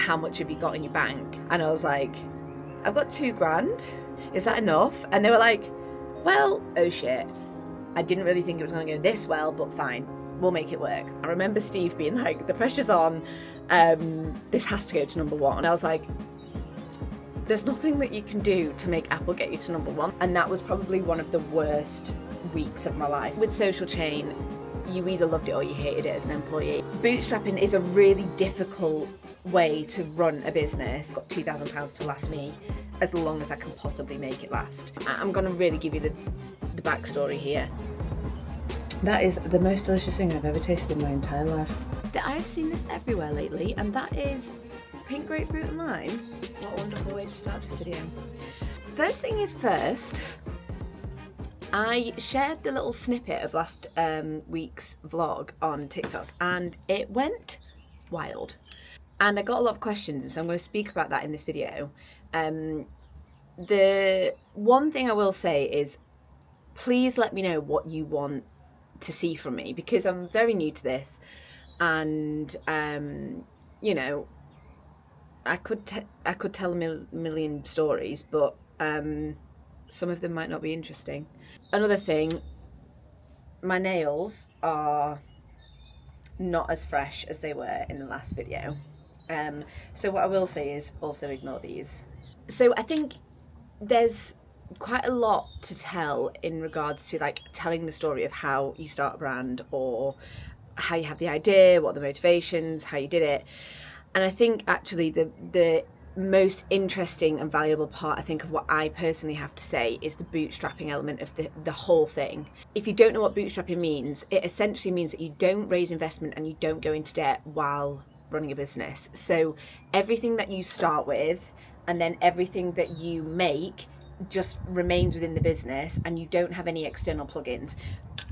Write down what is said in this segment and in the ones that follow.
how much have you got in your bank? And I was like, I've got £2,000. Is that enough? And they were like, well, oh shit. I didn't really think it was going to go this well, but fine, we'll make it work. I remember Steve being like, the pressure's on, this has to go to number 1. And I was like, there's nothing that you can do to make Apple get you to number 1. And that was probably one of the worst weeks of my life. With Social Chain, you either loved it or you hated it as an employee. Bootstrapping is a really difficult way to run a business. Got £2,000 to last me as long as I can possibly make it last. I'm going to really give you the backstory here. That is the most delicious thing I've ever tasted in my entire life. I've seen this everywhere lately, and that is pink grapefruit and lime. What a wonderful way to start this video. First thing is first, I shared the little snippet of last week's vlog on TikTok, and it went wild. And I got a lot of questions, and so I'm going to speak about that in this video. The one thing I will say is, please let me know what you want to see from me, because I'm very new to this, and you know, I could tell a million stories, but some of them might not be interesting. Another thing, my nails are not as fresh as they were in the last video, so what I will say is also ignore these. So I think there's quite a lot to tell in regards to like telling the story of how you start a brand, or how you have the idea, what are the motivations, how you did it. And I think actually the most interesting and valuable part, I think, of what I personally have to say is the bootstrapping element of the whole thing. If you don't know what bootstrapping means, it essentially means that you don't raise investment and you don't go into debt while running a business. So everything that you start with, and then everything that you make, just remains within the business, and you don't have any external plugins.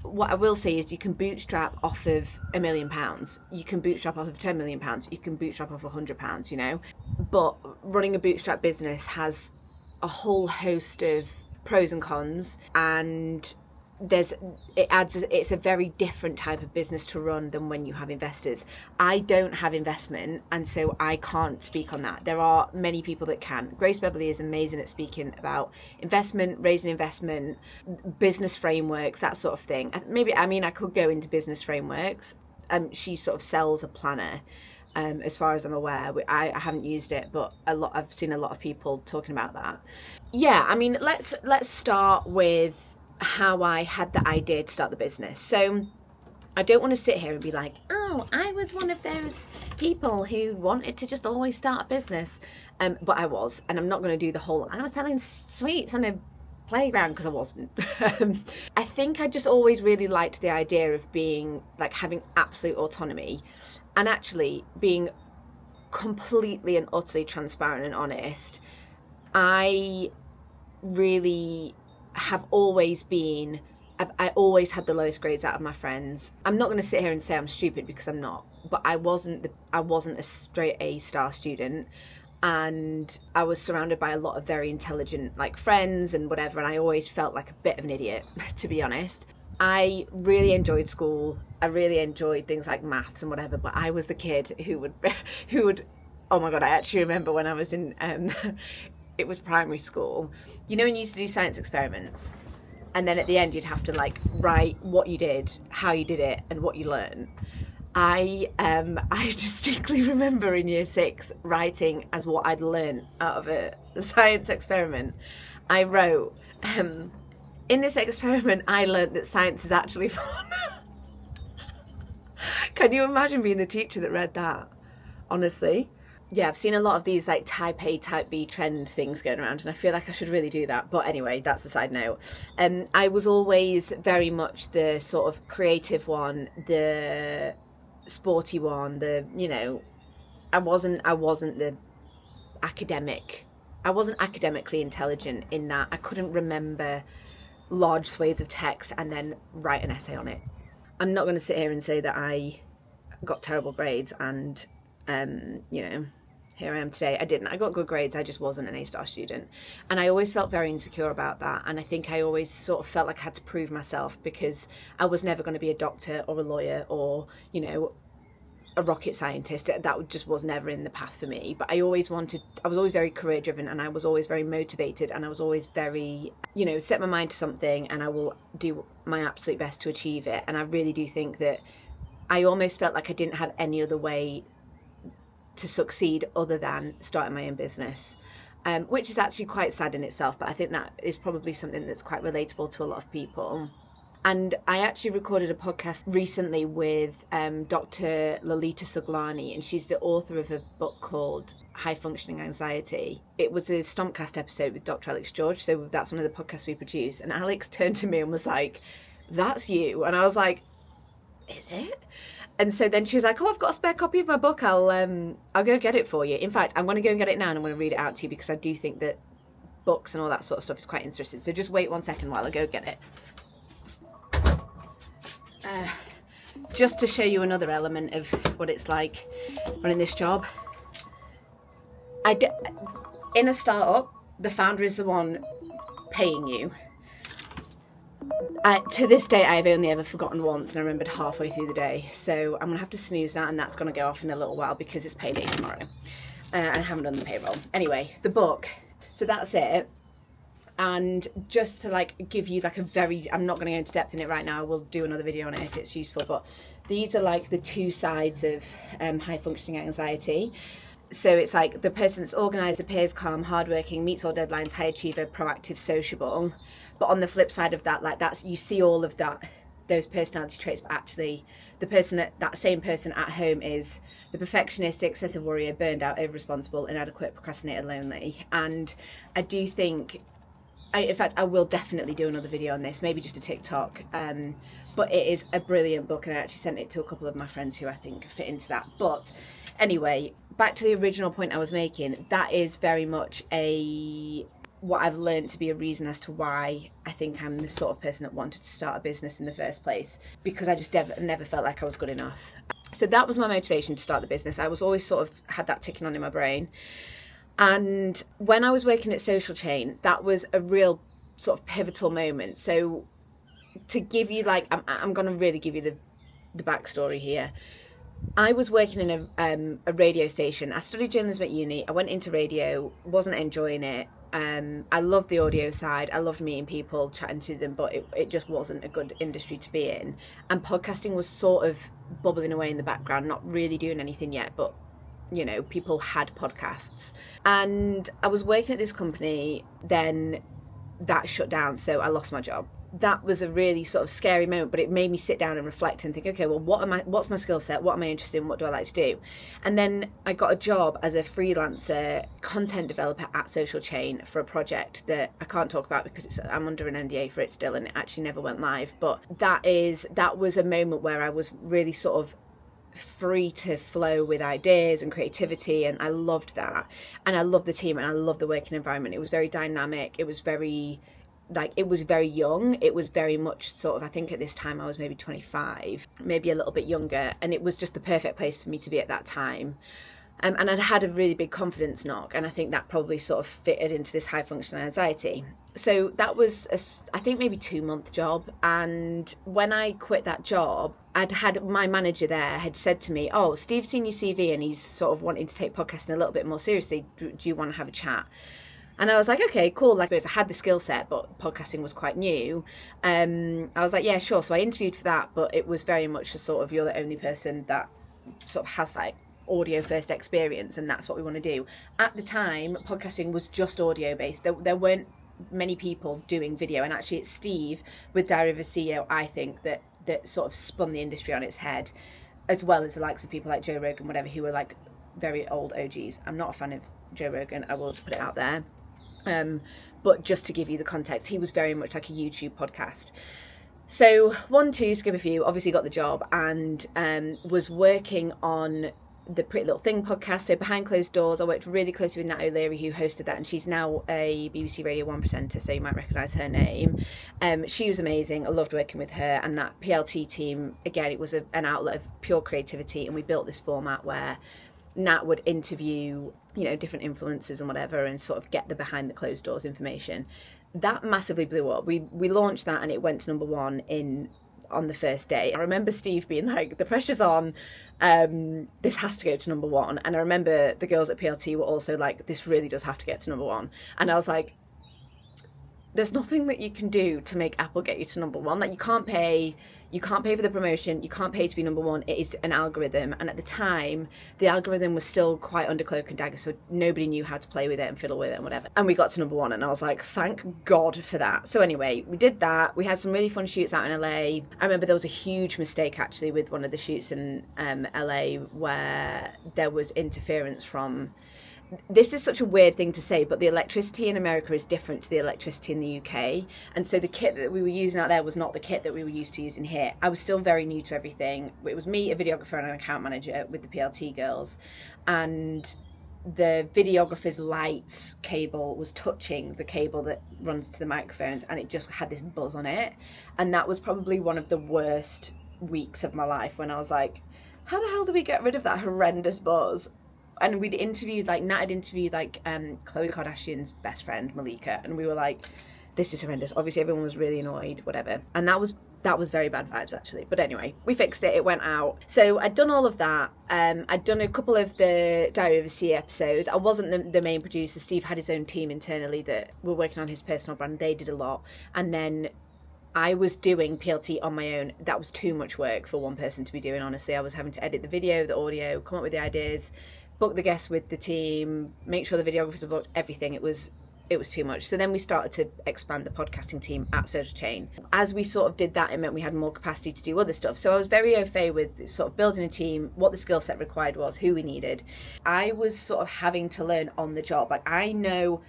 What I will say is you can bootstrap off of £1 million, you can bootstrap off of £10 million, you can bootstrap off £100, you know. But running a bootstrap business has a whole host of pros and cons, and it's a very different type of business to run than when you have investors. I don't have investment, and so I can't speak on that. There are many people that can. Grace Beverly is amazing at speaking about investment, raising investment, business frameworks, that sort of thing. I could go into business frameworks. She sort of sells a planner. As far as I'm aware, I haven't used it, but I've seen a lot of people talking about that. Yeah, I mean, let's start with how I had the idea to start the business. So I don't want to sit here and be like, oh, I was one of those people who wanted to just always start a business, but I was, and I'm not going to do the whole I was selling sweets on a playground, because I wasn't. I think I just always really liked the idea of being like having absolute autonomy, and actually being completely and utterly transparent and honest. I really have always been, I always had the lowest grades out of my friends. I'm not going to sit here and say I'm stupid, because I'm not, but I wasn't a straight A star student, and I was surrounded by a lot of very intelligent like friends and whatever, and I always felt like a bit of an idiot, to be honest. I really enjoyed school. I really enjoyed things like maths and whatever, but I was the kid who would oh my god, I actually remember when I was in it was primary school, you know, when you used to do science experiments, and then at the end you'd have to like write what you did, how you did it, and what you learned. I distinctly remember in year 6 writing as what I'd learned out of a science experiment. I wrote, in this experiment I learned that science is actually fun. Can you imagine being the teacher that read that? Honestly. Yeah, I've seen a lot of these like type A, type B trend things going around, and I feel like I should really do that. But anyway, that's a side note. I was always very much the sort of creative one, the sporty one, the, you know, I wasn't the academic. I wasn't academically intelligent in that I couldn't remember large swathes of text and then write an essay on it. I'm not going to sit here and say that I got terrible grades and, you know, here I am today. I didn't. I got good grades. I just wasn't an A-star student. And I always felt very insecure about that. And I think I always sort of felt like I had to prove myself, because I was never going to be a doctor or a lawyer or, you know, a rocket scientist. That just was never in the path for me. But I was always very career driven, and I was always very motivated, and I was always very, set my mind to something and I will do my absolute best to achieve it. And I really do think that I almost felt like I didn't have any other way to succeed other than starting my own business, which is actually quite sad in itself, but I think that is probably something that's quite relatable to a lot of people. And I actually recorded a podcast recently with Dr. Lalita Suglani, and she's the author of a book called High Functioning Anxiety. It was a Stompcast episode with Dr. Alex George, so that's one of the podcasts we produce. And Alex turned to me and was like, "That's you." And I was like, "Is it?" And so then she was like, "Oh, I've got a spare copy of my book. I'll go get it for you. In fact, I'm going to go and get it now, and I'm going to read it out to you because I do think that books and all that sort of stuff is quite interesting. So just wait 1 second while I go get it." Just to show you another element of what it's like running this job. In a startup, the founder is the one paying you. To this day, I've only ever forgotten once, and I remembered halfway through the day. So I'm going to have to snooze that, and that's going to go off in a little while because it's payday tomorrow. And I haven't done the payroll. Anyway, the book. So that's it. And just to give you I'm not going to go into depth in it right now. I will do another video on it if it's useful. But these are the two sides of high functioning anxiety. So it's the person that's organised, appears calm, hardworking, meets all deadlines, high achiever, proactive, sociable. But on the flip side of that, that's, you see all of those personality traits, but actually that same person at home is the perfectionist, excessive worrier, burned out, over-responsible, inadequate, procrastinator, lonely. And I do think, in fact, I will definitely do another video on this, maybe just a TikTok. But it is a brilliant book, and I actually sent it to a couple of my friends who I think fit into that. But anyway, back to the original point I was making, that is very much what I've learned to be a reason as to why I think I'm the sort of person that wanted to start a business in the first place, because I just never felt like I was good enough. So that was my motivation to start the business. I was always sort of had that ticking on in my brain. And when I was working at Social Chain, that was a real sort of pivotal moment. So to give you I'm going to really give you the backstory here. I was working in a radio station. I studied journalism at uni. I went into radio, wasn't enjoying it. I loved the audio side. I loved meeting people, chatting to them, but it just wasn't a good industry to be in. And podcasting was sort of bubbling away in the background, not really doing anything yet, but people had podcasts. And I was working at this company, then that shut down, so I lost my job. That was a really sort of scary moment, but it made me sit down and reflect and think, okay, well, what's my skill set? What am I interested in? What do I like to do? And then I got a job as a freelancer content developer at Social Chain for a project that I can't talk about because I'm under an NDA for it still, and it actually never went live. But that was a moment where I was really sort of free to flow with ideas and creativity, and I loved that. And I loved the team, and I loved the working environment. It was very dynamic. It was very young. It was very much sort of, I think at this time I was maybe 25, maybe a little bit younger, and it was just the perfect place for me to be at that time. And I'd had a really big confidence knock, and I think that probably sort of fitted into this high functioning anxiety. So that was I think maybe 2-month job. And when I quit that job, I'd had my manager there had said to me, "Oh, Steve's seen your CV and he's sort of wanting to take podcasting a little bit more seriously. Do you want to have a chat?" And I was like, okay, cool. I had the skill set, but podcasting was quite new. I was like, yeah, sure. So I interviewed for that, but it was very much a sort of, you're the only person that sort of has audio first experience, and that's what we want to do. At the time, podcasting was just audio based. There weren't many people doing video, and actually it's Steve with Diary of a CEO, I think, that sort of spun the industry on its head, as well as the likes of people like Joe Rogan, whatever, who were very old OGs. I'm not a fan of Joe Rogan, I will just put it out there. But just to give you the context, he was very much like a YouTube podcast. So 1, 2, skip a few, obviously got the job, and was working on the Pretty Little Thing podcast. So behind closed doors, I worked really closely with Nat O'Leary, who hosted that, and she's now a BBC Radio 1 presenter, so you might recognise her name. She was amazing. I loved working with her, and that PLT team, again, it was an outlet of pure creativity, and we built this format where Nat would interview, different influencers and whatever, and sort of get the behind the closed doors information. That massively blew up. We launched that, and it went to number 1 on the first day. I remember Steve being like, the pressure's on. This has to go to number one. And I remember the girls at PLT were also like, this really does have to get to number one. And I was like, there's nothing that you can do to make Apple get you to number one. Like, you can't pay for the promotion, you can't pay to be number one. It is an algorithm, and at the time the algorithm was still quite under cloak and dagger, so nobody knew how to play with it and fiddle with it and whatever. And we got to number one, and I was like, thank God for that. So anyway, we did that. We had some really fun shoots out in LA. I remember there was a huge mistake actually with one of the shoots in LA where there was interference from, this is such a weird thing to say, but the electricity in America is different to the electricity in the UK. And so the kit that we were using out there was not the kit that we were used to using here. I was still very new to everything. It was me, a videographer, and an account manager with the PLT girls. And the videographer's lights cable was touching the cable that runs to the microphones, and it just had this buzz on it. And that was probably one of the worst weeks of my life, when I was like, how the hell do we get rid of that horrendous buzz? And we'd interviewed, like, Nat had interviewed, like, Khloe Kardashian's best friend, Malika, and we were like, this is horrendous. Obviously, everyone was really annoyed, whatever. And that was very bad vibes, actually. But anyway, we fixed it. It went out. So I'd done all of that. I'd done a couple of the Diary of a Sea episodes. I wasn't the main producer. Steve had his own team internally that were working on his personal brand. They did a lot. And then I was doing PLT on my own. That was too much work for one person to be doing, honestly. I was having to edit the video, the audio, come up with the ideas, book the guests with the team, make sure the videographers booked, everything. It was too much. So then we started to expand the podcasting team at Social Chain. As we sort of did that, it meant we had more capacity to do other stuff. So I was very au fait with sort of building a team, what the skill set required was, who we needed. I was sort of having to learn on the job. Like, I knew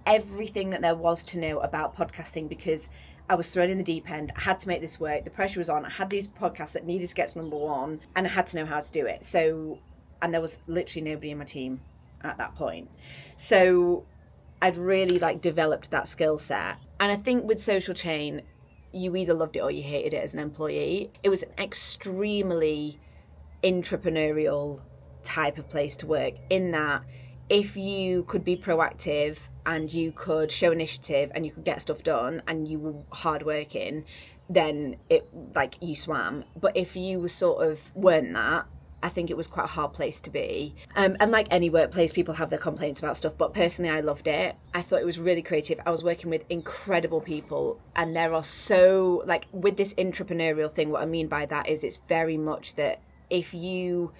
everything that there was to know about podcasting, because I was thrown in the deep end. I had to make this work. The pressure was on. I had these podcasts that needed to get to number one, and I had to know how to do it. So, and there was literally nobody in my team at that point. So I'd really developed that skill set. And I think with Social Chain, you either loved it or you hated it as an employee. It was an extremely entrepreneurial type of place to work, in that if you could be proactive and you could show initiative and you could get stuff done and you were hardworking, then you swam. But if you sort of weren't that, I think it was quite a hard place to be. And like any workplace, people have their complaints about stuff, but personally I loved it. I thought it was really creative. I was working with incredible people, and there are so, with this entrepreneurial thing, what I mean by that is it's very much that if you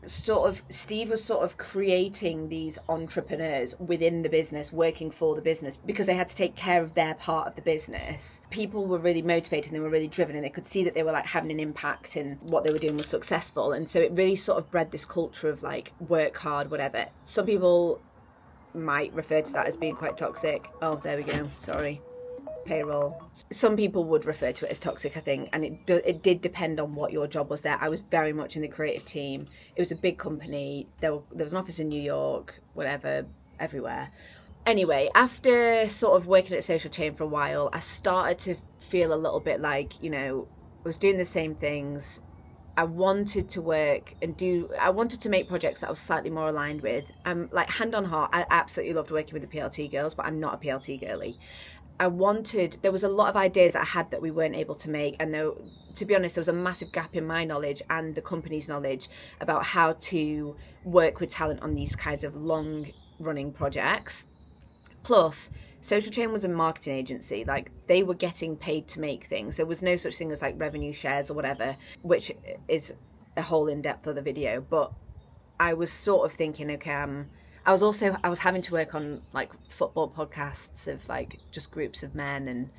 Steve was sort of creating these entrepreneurs within the business, working for the business, because they had to take care of their part of the business. People were really motivated and they were really driven, and they could see that they were having an impact and what they were doing was successful. And so it really sort of bred this culture of work hard, whatever. Some people might refer to that as being quite toxic. Oh, there we go. Sorry. Payroll. Some people would refer to it as toxic, I think, and it did depend on what your job was there. I was very much in the creative team. It was a big company. There was an office in New York, whatever, everywhere. Anyway, after sort of working at Social Chain for a while, I started to feel a little bit I was doing the same things. I wanted to work and I wanted to make projects that I was slightly more aligned with. Hand on heart, I absolutely loved working with the PLT girls, but I'm not a PLT girly. There was a lot of ideas I had that we weren't able to make, and to be honest, there was a massive gap in my knowledge and the company's knowledge about how to work with talent on these kinds of long running projects. Plus, Social Chain was a marketing agency. They were getting paid to make things. There was no such thing as revenue shares or whatever, which is a whole in-depth other video. But I was sort of thinking, okay, I was having to work on football podcasts of just groups of men, and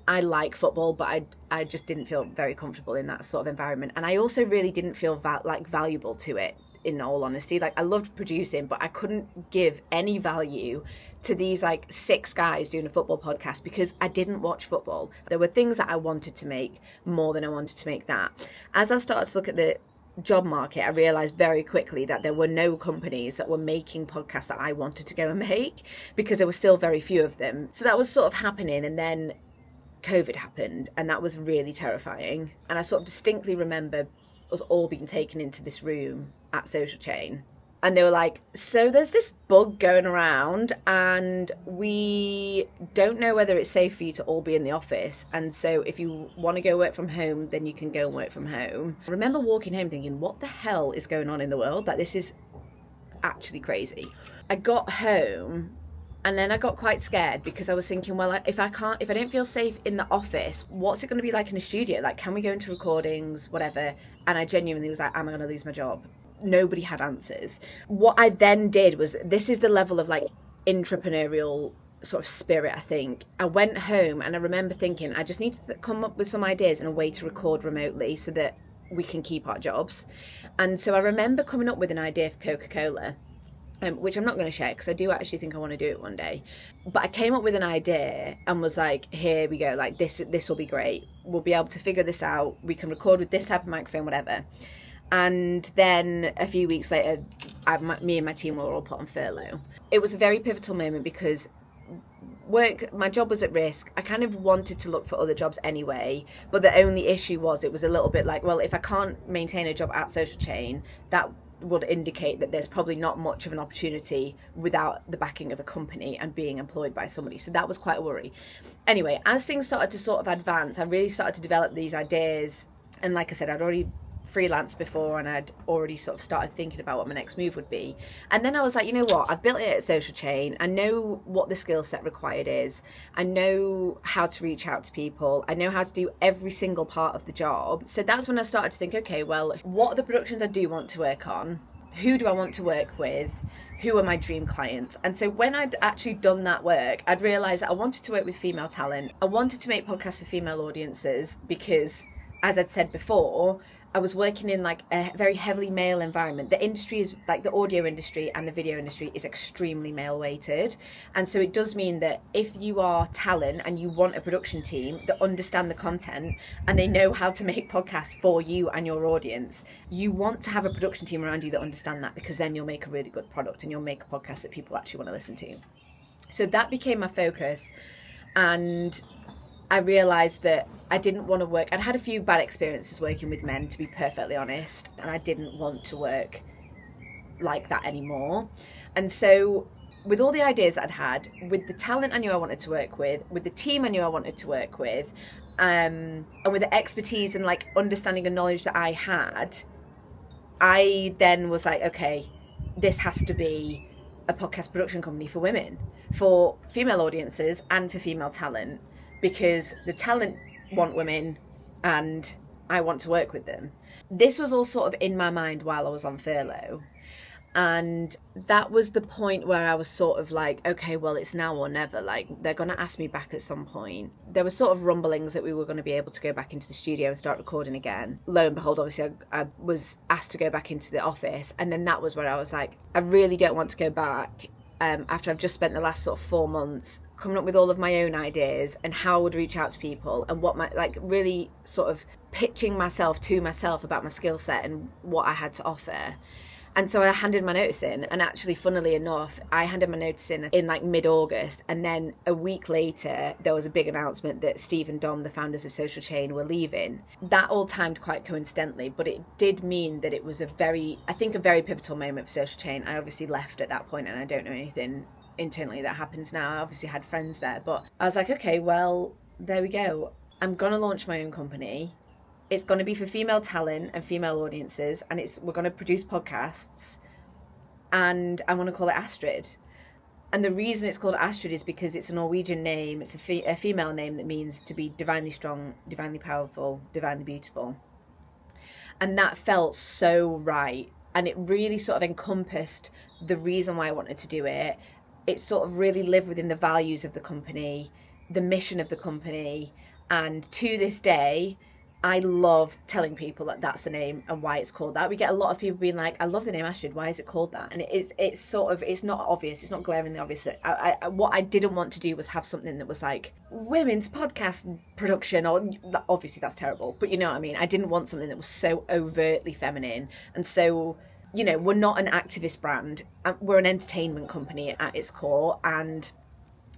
I like football, but I just didn't feel very comfortable in that sort of environment. And I also really didn't feel valuable to it, in all honesty. I loved producing, but I couldn't give any value to these 6 guys doing a football podcast because I didn't watch football. There were things that I wanted to make more than I wanted to make that. As I started to look at the job market, I realized very quickly that there were no companies that were making podcasts that I wanted to go and make, because there were still very few of them. So that was sort of happening, and then COVID happened, and that was really terrifying. And I sort of distinctly remember us all being taken into this room at Social Chain, And they were like, so there's this bug going around and we don't know whether it's safe for you to all be in the office. And so if you want to go work from home, then you can go and work from home. I remember walking home thinking, what the hell is going on in the world? Like, this is actually crazy. I got home and then I got quite scared because I was thinking, well, if I don't feel safe in the office, what's it going to be like in a studio? Like, can we go into recordings, whatever? And I genuinely was like, am I going to lose my job? Nobody had answers. What I then did was, this is the level of like entrepreneurial sort of spirit, I think. I went home and I remember thinking, I just need to come up with some ideas and a way to record remotely so that we can keep our jobs. And so I remember coming up with an idea for Coca-Cola, which I'm not going to share because I do actually think I want to do it one day. But I came up with an idea and was like, here we go, like this will be great. We'll be able to figure this out. We can record with this type of microphone, whatever. And then a few weeks later, me and my team were all put on furlough. It was a very pivotal moment because my job was at risk. I kind of wanted to look for other jobs anyway, but the only issue was it was a little bit like, well, if I can't maintain a job at Social Chain, that would indicate that there's probably not much of an opportunity without the backing of a company and being employed by somebody. So that was quite a worry. Anyway, as things started to sort of advance, I really started to develop these ideas. And like I said, I'd already freelance before and I'd already sort of started thinking about what my next move would be. And then I was like, you know what, I've built it at Social Chain. I know what the skill set required is. I know how to reach out to people. I know how to do every single part of the job. So that's when I started to think, okay, well, what are the productions I do want to work on? Who do I want to work with? Who are my dream clients? And so when I'd actually done that work, I'd realised that I wanted to work with female talent. I wanted to make podcasts for female audiences because, as I'd said before, I was working in like a very heavily male environment. The industry is like the audio industry and the video industry is extremely male weighted. And so it does mean that if you are talent and you want a production team that understand the content and they know how to make podcasts for you and your audience, you want to have a production team around you that understand that, because then you'll make a really good product and you'll make a podcast that people actually want to listen to. So that became my focus. And I realised that I didn't want to work. I'd had a few bad experiences working with men, to be perfectly honest, and I didn't want to work like that anymore. And so with all the ideas I'd had, with the talent I knew I wanted to work with the team I knew I wanted to work with, and with the expertise and like understanding and knowledge that I had, I then was like, okay, this has to be a podcast production company for women, for female audiences and for female talent, because the talent want women and I want to work with them. This was all sort of in my mind while I was on furlough. And that was the point where I was sort of like, okay, well, it's now or never. Like, they're going to ask me back at some point. There were sort of rumblings that we were going to be able to go back into the studio and start recording again. Lo and behold, obviously, I was asked to go back into the office. And then that was where I was like, I really don't want to go back. After I've just spent the last sort of 4 months coming up with all of my own ideas and how I would reach out to people and what my, like, really sort of pitching myself to myself about my skill set and what I had to offer. And so I handed my notice in, and actually, funnily enough, I handed my notice in like mid-August, and then a week later there was a big announcement that Steve and Dom, the founders of Social Chain, were leaving. That all timed quite coincidentally, but it did mean that it was a very pivotal moment for Social Chain. I obviously left at that point, and I don't know anything internally that happens now. I obviously had friends there, but I was like, okay, well, there we go. I'm gonna launch my own company. It's going to be for female talent and female audiences, and we're going to produce podcasts, and I want to call it Astrid. And the reason it's called Astrid is because it's a Norwegian name. It's a female name that means to be divinely strong, divinely powerful, divinely beautiful. And that felt so right. And it really sort of encompassed the reason why I wanted to do it. It sort of really lived within the values of the company, the mission of the company. And to this day, I love telling people that that's the name and why it's called that. We get a lot of people being like, I love the name Astrid, why is it called that? And it's sort of, it's not obvious, it's not glaringly obvious. What I didn't want to do was have something that was like women's podcast production, or obviously that's terrible, but you know what I mean? I didn't want something that was so overtly feminine. And so, you know, we're not an activist brand, we're an entertainment company at its core, and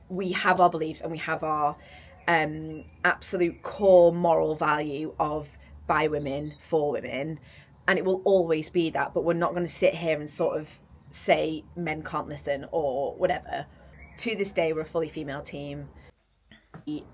we have our beliefs and we have our absolute core moral value of by women, for women, and it will always be that. But we're not going to sit here and sort of say men can't listen or whatever. To this day, we're a fully female team. We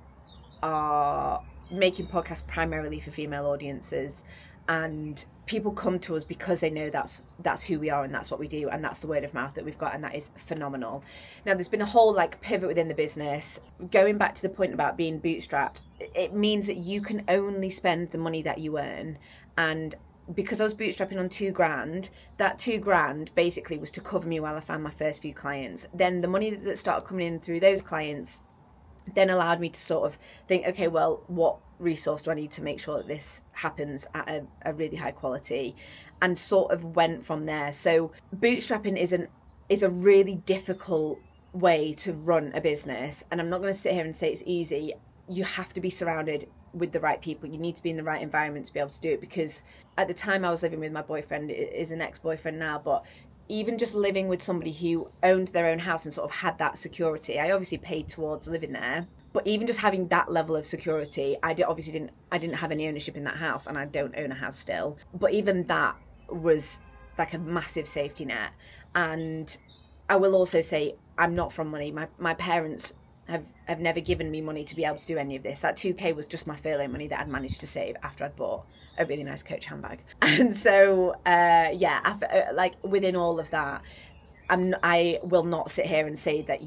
are making podcasts primarily for female audiences, and people come to us because they know that's who we are and that's what we do, and that's the word of mouth that we've got, and that is phenomenal. Now, there's been a whole like pivot within the business. Going back to the point about being bootstrapped, it means that you can only spend the money that you earn. And because I was bootstrapping on £2,000, that £2,000 basically was to cover me while I found my first few clients. Then the money that started coming in through those clients then allowed me to sort of think, okay, well, what resource do I need to make sure that this happens at a really high quality, and sort of went from there. So bootstrapping is a really difficult way to run a business, and I'm not going to sit here and say it's easy. You have to be surrounded with the right people. You need to be in the right environment to be able to do it, because at the time I was living with my boyfriend, is an ex-boyfriend now, but even just living with somebody who owned their own house and sort of had that security, I obviously paid towards living there, but even just having that level of security, I didn't have any ownership in that house, and I don't own a house still, but even that was like a massive safety net. And I will also say, I'm not from money. My parents have never given me money to be able to do any of this. That 2K was just my furlough money that I'd managed to save after I'd bought a really nice Coach handbag. And so after, like within all of that, I will not sit here and say that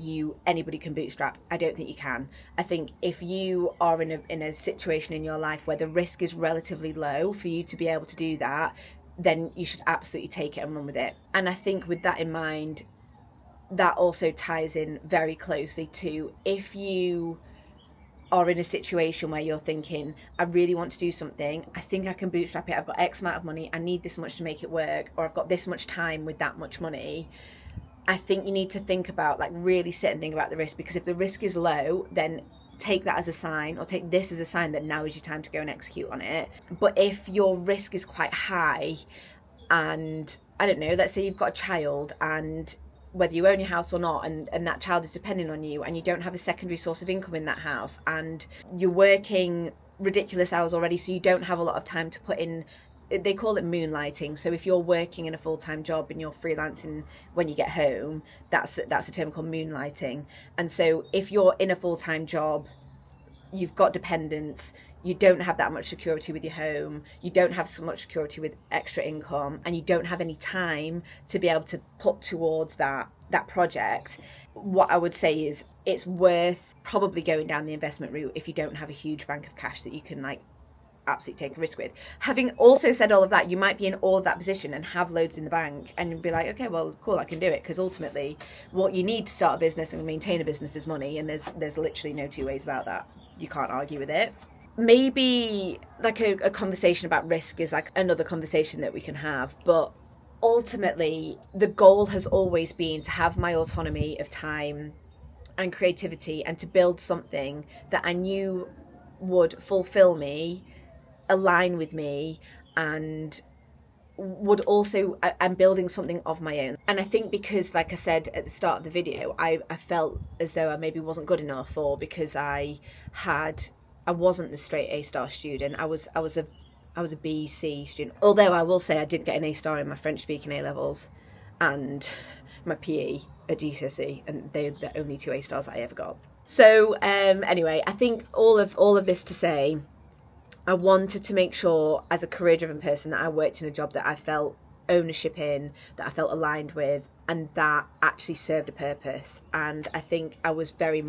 anybody can bootstrap. I don't think you can. I think if you are in a situation in your life where the risk is relatively low for you to be able to do that, then you should absolutely take it and run with it. And I think with that in mind, that also ties in very closely to if you are in a situation where you're thinking, I really want to do something, I think I can bootstrap it, I've got X amount of money, I need this much to make it work, or I've got this much time with that much money. I think you need to think about, like, really sit and think about the risk, because if the risk is low, then take that as a sign, or take this as a sign that now is your time to go and execute on it. But if your risk is quite high, and I don't know, let's say you've got a child, and whether you own your house or not, and that child is depending on you, and you don't have a secondary source of income in that house, and you're working ridiculous hours already, so you don't have a lot of time to put in, they call it moonlighting. So if you're working in a full-time job and you're freelancing when you get home, that's a term called moonlighting. And so if you're in a full-time job, you've got dependents, you don't have that much security with your home, you don't have so much security with extra income, and you don't have any time to be able to put towards that project, what I would say is it's worth probably going down the investment route if you don't have a huge bank of cash that you can like absolutely take a risk with. Having also said all of that, you might be in all of that position and have loads in the bank and you'll be like, okay, well, cool, I can do it, because ultimately what you need to start a business and maintain a business is money, and there's literally no two ways about that. You can't argue with it. Maybe like a conversation about risk is like another conversation that we can have, but ultimately the goal has always been to have my autonomy of time and creativity, and to build something that I knew would fulfill me, align with me, and would also, I'm building something of my own. And I think because, like I said at the start of the video, I felt as though I maybe wasn't good enough, or because I wasn't the straight A-star student. I was a B, C student. Although I will say I did get an A-star in my French speaking A-levels and my PE at GCSE, and they're the only 2 A-stars I ever got. So anyway, I think all of this to say, I wanted to make sure as a career-driven person that I worked in a job that I felt ownership in, that I felt aligned with, and that actually served a purpose. And I think I was very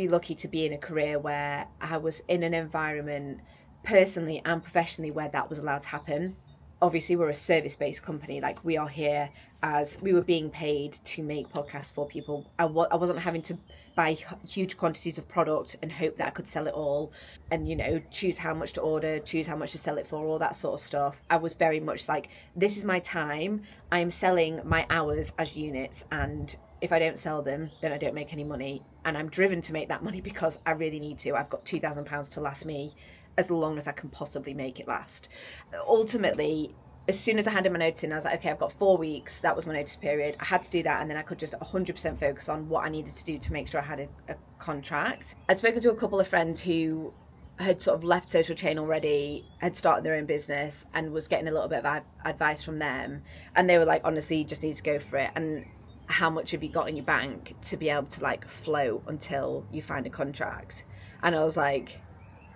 lucky to be in a career where I was in an environment personally and professionally where that was allowed to happen. Obviously, we're a service-based company. Like, we are here as we were being paid to make podcasts for people. I wasn't having to buy huge quantities of product and hope that I could sell it all and, you know, choose how much to order, choose how much to sell it for, all that sort of stuff. I was very much like, this is my time. I'm selling my hours as units, and if I don't sell them, then I don't make any money. And I'm driven to make that money because I really need to. I've got £2,000 to last me as long as I can possibly make it last. Ultimately, as soon as I handed my notice in, I was like, okay, I've got 4 weeks. That was my notice period. I had to do that, and then I could just 100% focus on what I needed to do to make sure I had a contract. I'd spoken to a couple of friends who had sort of left Social Chain already, had started their own business, and was getting a little bit of advice from them. And they were like, honestly, you just need to go for it. And how much have you got in your bank to be able to like float until you find a contract? And I was like,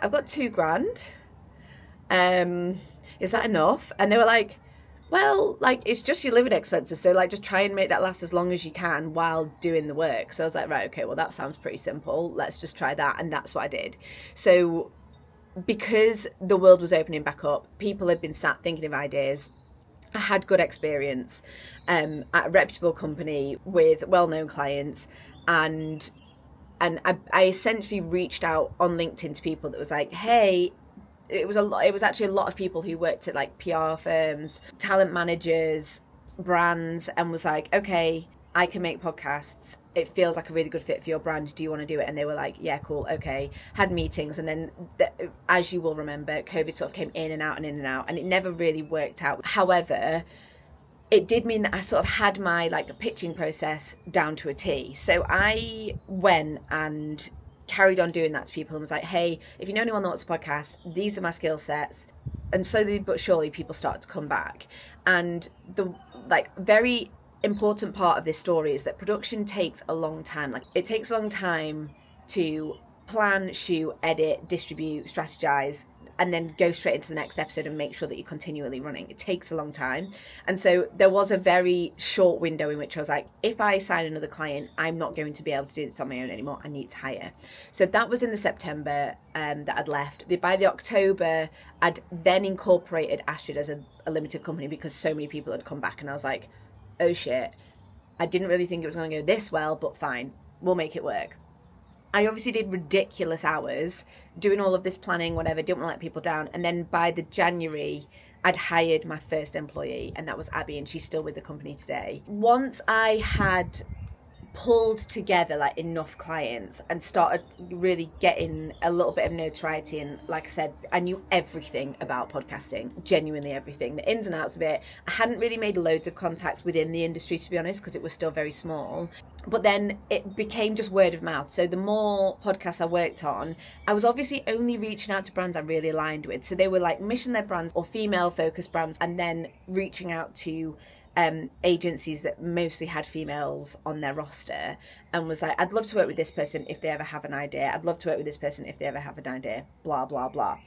I've got $2,000. Is that enough? And they were like, well, like, it's just your living expenses, so like just try and make that last as long as you can while doing the work. So I was like, right, okay, well, that sounds pretty simple, let's just try that. And that's what I did. So because the world was opening back up, people had been sat thinking of ideas. I had good experience at a reputable company with well-known clients, and I essentially reached out on LinkedIn to people that was like, hey, it was actually a lot of people who worked at like PR firms, talent managers, brands, and was like, okay, I can make podcasts. It feels like a really good fit for your brand. Do you want to do it? And they were like, yeah, cool, okay. Had meetings, and then as you will remember, COVID sort of came in and out, and it never really worked out. However, it did mean that I sort of had my like pitching process down to a T. So I went and carried on doing that to people and was like, hey, if you know anyone that wants a podcast, these are my skill sets. And slowly but surely people started to come back. And the like very important part of this story is that production takes a long time. Like, it takes a long time to plan, shoot, edit, distribute, strategize, and then go straight into the next episode and make sure that you're continually running. It takes a long time. And so there was a very short window in which I was like, if I sign another client, I'm not going to be able to do this on my own anymore. I need to hire. So that was in the September that I'd left. By the October, I'd then incorporated Astrid as a limited company because so many people had come back, and I was like, oh shit, I didn't really think it was going to go this well, but fine, we'll make it work. I obviously did ridiculous hours doing all of this planning, whatever, didn't want to let people down. And then by the January, I'd hired my first employee, and that was Abby, and she's still with the company today. Once I had pulled together like enough clients and started really getting a little bit of notoriety, and like I said, I knew everything about podcasting, genuinely everything, the ins and outs of it. I hadn't really made loads of contacts within the industry, to be honest, because it was still very small. But then it became just word of mouth. So the more podcasts I worked on, I was obviously only reaching out to brands I really aligned with. So they were like mission-led brands or female-focused brands, and then reaching out to agencies that mostly had females on their roster, and was like, I'd love to work with this person if they ever have an idea. I'd love to work with this person if they ever have an idea, blah, blah, blah.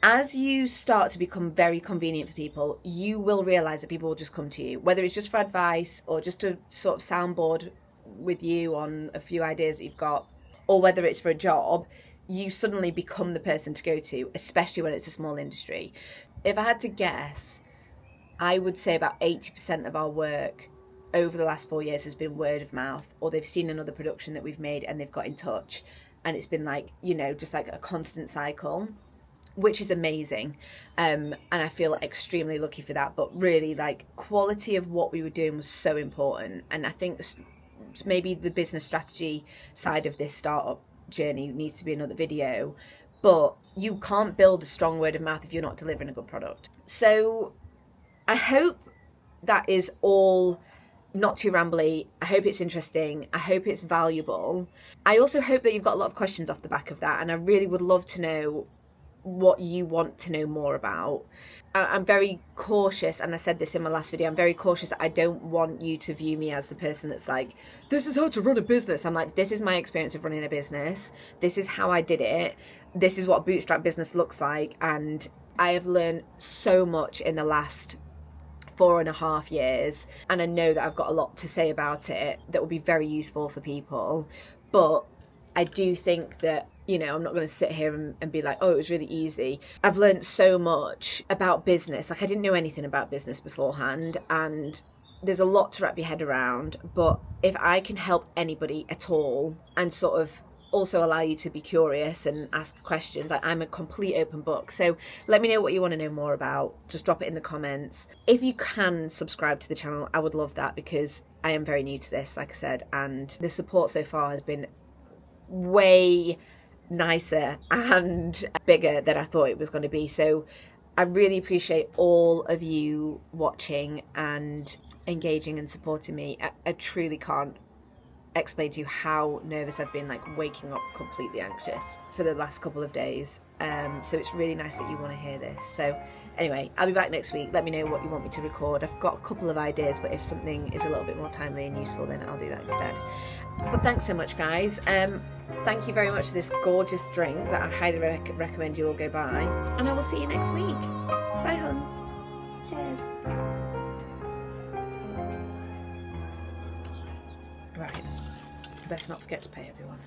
As you start to become very convenient for people, you will realize that people will just come to you, whether it's just for advice or just to sort of soundboard with you on a few ideas that you've got, or whether it's for a job. You suddenly become the person to go to, especially when it's a small industry. If I had to guess, I would say about 80% of our work over the last 4 years has been word of mouth, or they've seen another production that we've made and they've got in touch, and it's been like, you know, just like a constant cycle, which is amazing. And I feel extremely lucky for that. But really, like, quality of what we were doing was so important. And I think maybe the business strategy side of this startup journey needs to be another video, but you can't build a strong word of mouth if you're not delivering a good product. So I hope that is all not too rambly. I hope it's interesting. I hope it's valuable. I also hope that you've got a lot of questions off the back of that, and I really would love to know what you want to know more about. I'm very cautious, and I said this in my last video, I'm very cautious that I don't want you to view me as the person that's like, this is how to run a business. I'm like, this is my experience of running a business. This is how I did it. This is what bootstrap business looks like. And I have learned so much in the last 4.5 years, and I know that I've got a lot to say about it that will be very useful for people. But I do think that, you know, I'm not going to sit here and be like, oh, it was really easy. I've learned so much about business. Like, I didn't know anything about business beforehand, and there's a lot to wrap your head around. But if I can help anybody at all and sort of also allow you to be curious and ask questions, I'm a complete open book. So let me know what you want to know more about. Just drop it in the comments. If you can subscribe to the channel, I would love that, because I am very new to this, like I said, and the support so far has been way nicer and bigger than I thought it was going to be. So I really appreciate all of you watching and engaging and supporting me. I truly can't explain to you how nervous I've been, like waking up completely anxious for the last couple of days. So it's really nice that you want to hear this. So anyway, I'll be back next week. Let me know what you want me to record. I've got a couple of ideas, but if something is a little bit more timely and useful, then I'll do that instead. But thanks so much, guys. Thank you very much for this gorgeous drink that I highly recommend you all go buy. And I will see you next week. Bye, Huns. Cheers. Right. I best not forget to pay everyone.